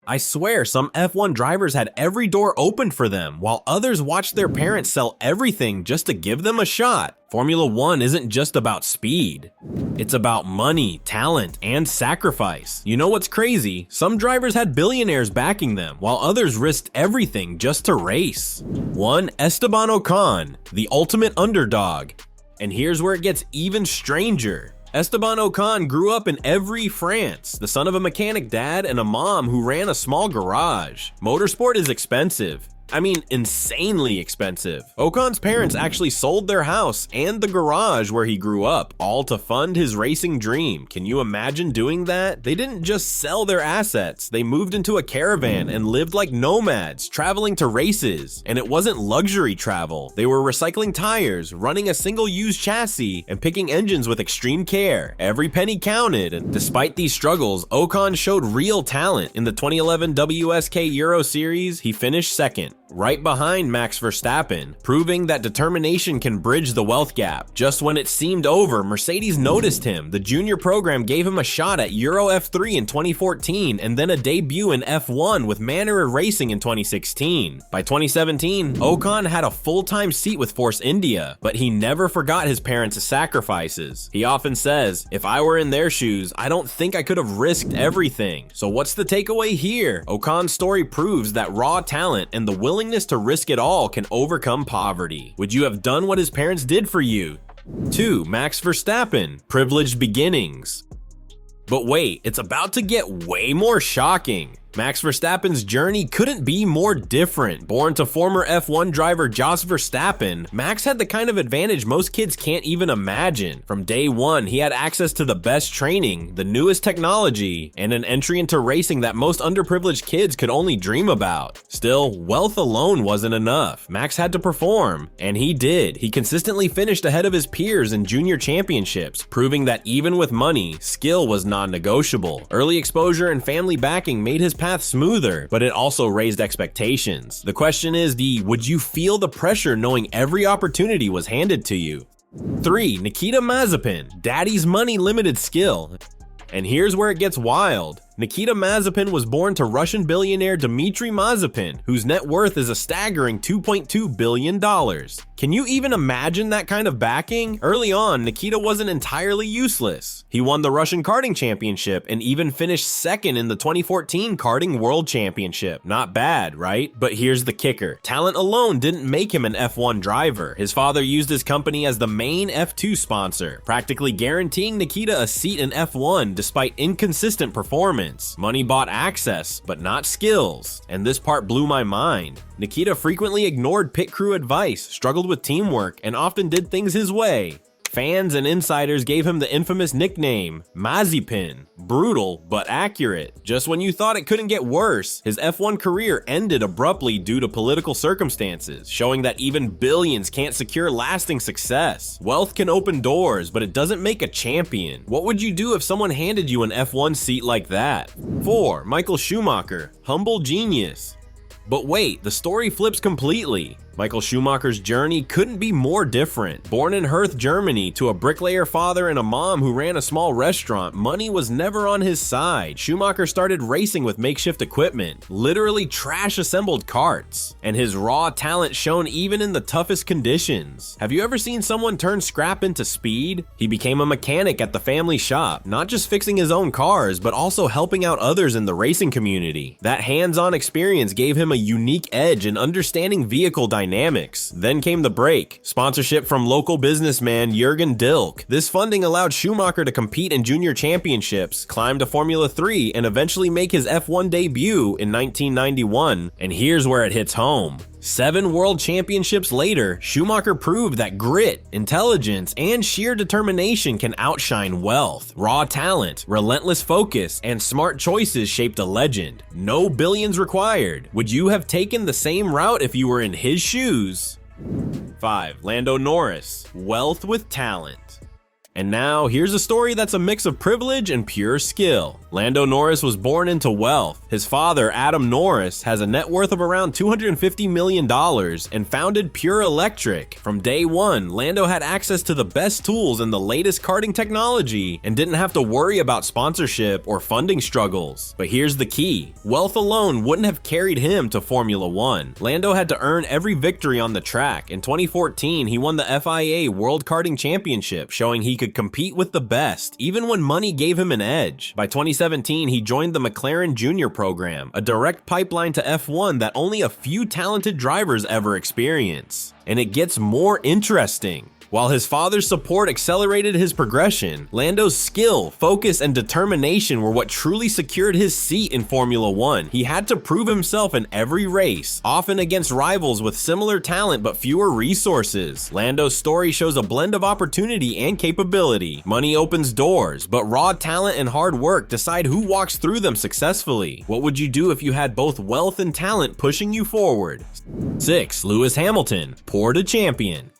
I swear some F1 drivers had every door open for them, while others watched their parents sell everything just to give them a shot. Formula One isn't just about speed. It's about money, talent, and sacrifice. You know what's crazy? Some drivers had billionaires backing them, while others risked everything just to race. 1. Esteban Ocon, the ultimate underdog. And here's where it gets even stranger. Esteban Ocon grew up in Évry, France, the son of a mechanic dad and a mom who ran a small garage. Motorsport is expensive. I mean, insanely expensive. Ocon's parents actually sold their house and the garage where he grew up, all to fund his racing dream. Can you imagine doing that? They didn't just sell their assets, they moved into a caravan and lived like nomads, traveling to races. And it wasn't luxury travel. They were recycling tires, running a single-use chassis, and picking engines with extreme care. Every penny counted, and despite these struggles, Ocon showed real talent. In the 2011 WSK Euro Series, he finished second, right behind Max Verstappen, proving that determination can bridge the wealth gap. Just when it seemed over, Mercedes noticed him. The junior program gave him a shot at Euro F3 in 2014 and then a debut in F1 with Manor Racing in 2016. By 2017, Ocon had a full-time seat with Force India, but he never forgot his parents' sacrifices. He often says, "If I were in their shoes, I don't think I could have risked everything." So what's the takeaway here? Ocon's story proves that raw talent and the willingness to risk it all can overcome poverty. Would you have done what his parents did for you? 2. Max Verstappen, privileged beginnings. But wait, it's about to get way more shocking. Max Verstappen's journey couldn't be more different. Born to former F1 driver Jos Verstappen, Max had the kind of advantage most kids can't even imagine. From day one, he had access to the best training, the newest technology, and an entry into racing that most underprivileged kids could only dream about. Still, wealth alone wasn't enough. Max had to perform, and he did. He consistently finished ahead of his peers in junior championships, proving that even with money, skill was non-negotiable. Early exposure and family backing made his path smoother, but it also raised expectations. The question is, would you feel the pressure knowing every opportunity was handed to you? 3. Nikita Mazepin, daddy's money limited skill. And here's where it gets wild. Nikita Mazepin was born to Russian billionaire Dmitry Mazepin, whose net worth is a staggering $2.2 billion. Can you even imagine that kind of backing? Early on, Nikita wasn't entirely useless. He won the Russian karting championship and even finished second in the 2014 karting world championship. Not bad, right? But here's the kicker. Talent alone didn't make him an F1 driver. His father used his company as the main F2 sponsor, practically guaranteeing Nikita a seat in F1 despite inconsistent performance. Money bought access, but not skills. And this part blew my mind. Nikita frequently ignored pit crew advice, struggled with teamwork, and often did things his way. Fans and insiders gave him the infamous nickname, Mazepin. Brutal, but accurate. Just when you thought it couldn't get worse, his F1 career ended abruptly due to political circumstances, showing that even billions can't secure lasting success. Wealth can open doors, but it doesn't make a champion. What would you do if someone handed you an F1 seat like that? 4. Michael Schumacher, humble genius. But wait, the story flips completely. Michael Schumacher's journey couldn't be more different. Born in Herth, Germany, to a bricklayer father and a mom who ran a small restaurant, money was never on his side. Schumacher started racing with makeshift equipment, literally trash-assembled carts, and his raw talent shone even in the toughest conditions. Have you ever seen someone turn scrap into speed? He became a mechanic at the family shop, not just fixing his own cars, but also helping out others in the racing community. That hands-on experience gave him a unique edge in understanding vehicle dynamics. Then came the break. Sponsorship from local businessman Jürgen Dilk. This funding allowed Schumacher to compete in junior championships, climb to Formula 3, and eventually make his F1 debut in 1991. And here's where it hits home. 7 world championships later, Schumacher proved that grit, intelligence, and sheer determination can outshine wealth. Raw talent, relentless focus, and smart choices shaped a legend. No billions required. Would you have taken the same route if you were in his shoes? 5. Lando Norris, wealth with talent. And now, here's a story that's a mix of privilege and pure skill. Lando Norris was born into wealth. His father, Adam Norris, has a net worth of around $250 million and founded Pure Electric. From day one, Lando had access to the best tools and the latest karting technology and didn't have to worry about sponsorship or funding struggles. But here's the key. Wealth alone wouldn't have carried him to Formula One. Lando had to earn every victory on the track. In 2014, he won the FIA World Karting Championship, showing he could compete with the best, even when money gave him an edge. By 2017, he joined the McLaren Junior program, a direct pipeline to F1 that only a few talented drivers ever experience. And it gets more interesting. While his father's support accelerated his progression, Lando's skill, focus, and determination were what truly secured his seat in Formula One. He had to prove himself in every race, often against rivals with similar talent but fewer resources. Lando's story shows a blend of opportunity and capability. Money opens doors, but raw talent and hard work decide who walks through them successfully. What would you do if you had both wealth and talent pushing you forward? 6. Lewis Hamilton, poor to champion.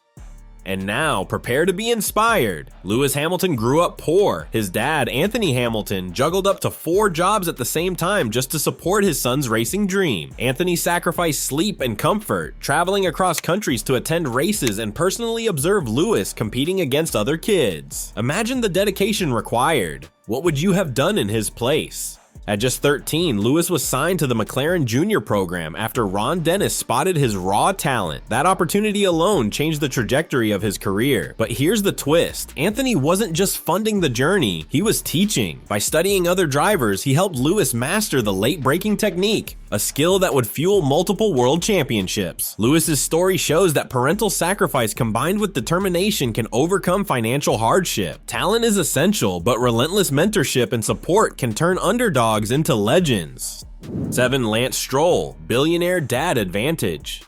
And now, prepare to be inspired. Lewis Hamilton grew up poor. His dad, Anthony Hamilton, juggled up to 4 jobs at the same time just to support his son's racing dream. Anthony sacrificed sleep and comfort, traveling across countries to attend races and personally observe Lewis competing against other kids. Imagine the dedication required. What would you have done in his place? At just 13, Lewis was signed to the McLaren Junior program after Ron Dennis spotted his raw talent. That opportunity alone changed the trajectory of his career. But here's the twist. Anthony wasn't just funding the journey, he was teaching. By studying other drivers, he helped Lewis master the late braking technique, a skill that would fuel multiple world championships. Lewis's story shows that parental sacrifice combined with determination can overcome financial hardship. Talent is essential, but relentless mentorship and support can turn underdogs into legends. 7. Lance Stroll, billionaire dad advantage.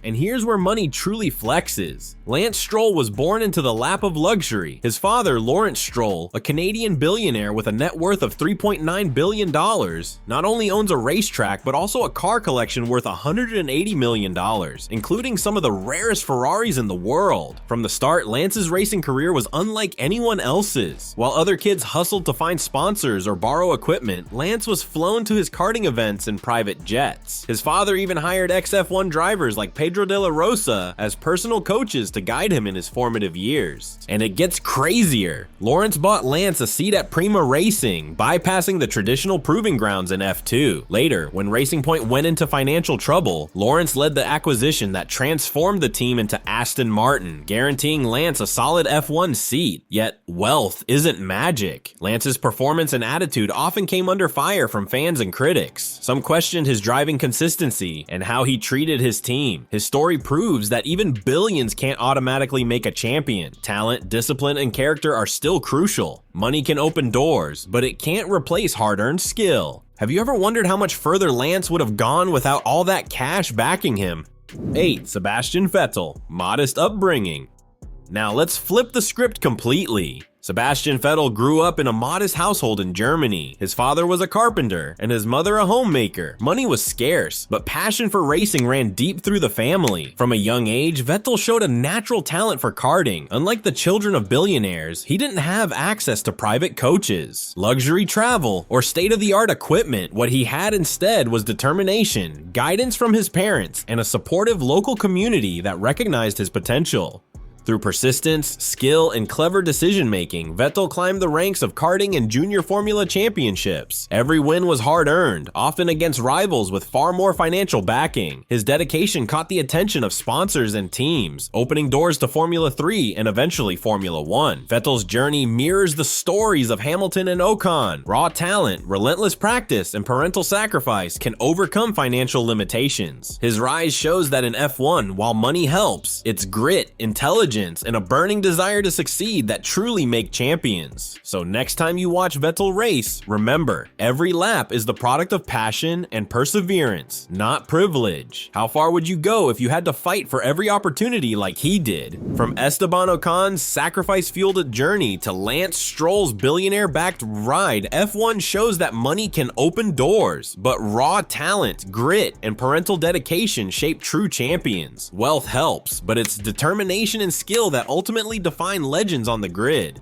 And here's where money truly flexes. Lance Stroll was born into the lap of luxury. His father, Lawrence Stroll, a Canadian billionaire with a net worth of $3.9 billion, not only owns a racetrack, but also a car collection worth $180 million, including some of the rarest Ferraris in the world. From the start, Lance's racing career was unlike anyone else's. While other kids hustled to find sponsors or borrow equipment, Lance was flown to his karting events in private jets. His father even hired ex-F1 drivers like Pedro de la Rosa as personal coaches to guide him in his formative years. And it gets crazier. Lawrence bought Lance a seat at Prima Racing, bypassing the traditional proving grounds in F2. Later, when Racing Point went into financial trouble, Lawrence led the acquisition that transformed the team into Aston Martin, guaranteeing Lance a solid F1 seat. Yet, wealth isn't magic. Lance's performance and attitude often came under fire from fans and critics. Some questioned his driving consistency and how he treated his team. His story proves that even billions can't automatically make a champion. Talent, discipline, and character are still crucial. Money can open doors, but it can't replace hard-earned skill. Have you ever wondered how much further Lance would have gone without all that cash backing him? 8. Sebastian Vettel, modest upbringing. Now let's flip the script completely. Sebastian Vettel grew up in a modest household in Germany. His father was a carpenter and his mother a homemaker. Money was scarce, but passion for racing ran deep through the family. From a young age, Vettel showed a natural talent for karting. Unlike the children of billionaires, he didn't have access to private coaches, luxury travel, or state-of-the-art equipment. What he had instead was determination, guidance from his parents, and a supportive local community that recognized his potential. Through persistence, skill, and clever decision-making, Vettel climbed the ranks of karting and junior Formula championships. Every win was hard-earned, often against rivals with far more financial backing. His dedication caught the attention of sponsors and teams, opening doors to Formula 3 and eventually Formula 1. Vettel's journey mirrors the stories of Hamilton and Ocon. Raw talent, relentless practice, and parental sacrifice can overcome financial limitations. His rise shows that in F1, while money helps, it's grit, intelligence, and a burning desire to succeed that truly make champions. So next time you watch Vettel race, remember, every lap is the product of passion and perseverance, not privilege. How far would you go if you had to fight for every opportunity like he did? From Esteban Ocon's sacrifice-fueled journey to Lance Stroll's billionaire-backed ride, F1 shows that money can open doors, but raw talent, grit, and parental dedication shape true champions. Wealth helps, but it's determination and skill that ultimately define legends on the grid.